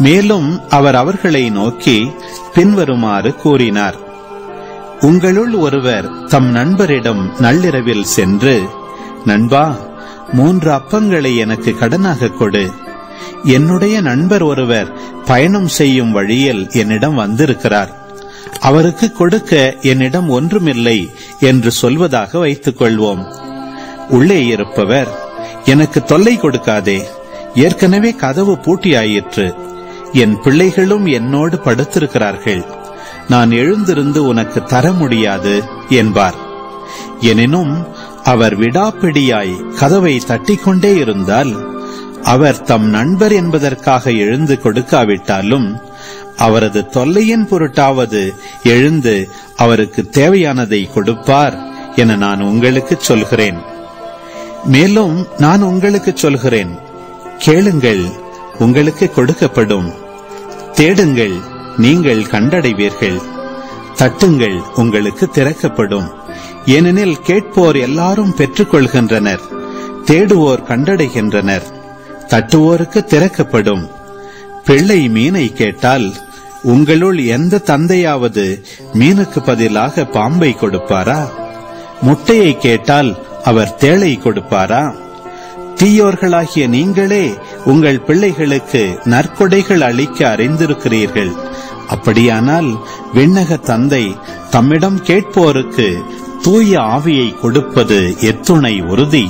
மேலும் அவர் அவர்களை நோக்கி பின்வருமாறு கூறினார்: உங்களுள் ஒருவர் தம் நண்பரிடம் நள்ளிரவில் சென்று, நண்பா, 3 அப்பங்களை எனக்கு கடனாக கொடு. என்னுடைய நண்பர் ஒருவர் பயணம் செய்யும் வழியில் என்னிடம் வந்திருக்கிறார். அவருக்கு கொடுக்க என்னிடம் ஒன்றுமில்லை என்று சொல்வதாக வைத்துக் கொள்வோம். உள்ளே இருப்பவர், எனக்கு தொல்லை கொடுக்காதே, ஏற்கனவே கதவு பூட்டியாயிற்று, என் பிள்ளைகளும் என்னோடு படுத்திருக்கிறார்கள், நான் எழுந்திருந்து உனக்கு தர முடியாது என்பார். எனினும் அவர் விடாப்பிடியாய் கதவை தட்டிக்கொண்டே இருந்தால், அவர் தம் நண்பர் என்பதற்காக எழுந்து கொடுக்காவிட்டாலும் அவரது தொல்லையின் பொருட்டாவது எழுந்து அவருக்கு தேவையானதை கொடுப்பார் என நான் உங்களுக்கு சொல்கிறேன். மேலும் நான் உங்களுக்கு சொல்கிறேன், கேளுங்கள், உங்களுக்கு கொடுக்கப்படும்; தேடுங்கள், நீங்கள் கண்டடைவீர்கள்; தட்டுங்கள், உங்களுக்கு திறக்கப்படும். ஏனெனில் கேட்போர் எல்லாரும் பெற்றுக்கொள்கின்றனர், தேடுவோர் கண்டடைகின்றனர், தட்டுவோருக்கு திறக்கப்படும். பிள்ளை மீனை கேட்டால் உங்களுள் எந்த தந்தையாவது மீனுக்கு பதிலாக பாம்பை கொடுப்பாரா? முட்டையை கேட்டால் அவர் தேளை கொடுப்பாரா? தீயோர்களாகிய நீங்களே உங்கள் பிள்ளைகளுக்கு நற்கொடைகள் அளிக்க அறிந்திருக்கிறீர்கள். அப்படியானால் விண்ணக தந்தை தம்மிடம் கேட்போருக்கு தூய ஆவியை கொடுப்பது எத்துணை உறுதி!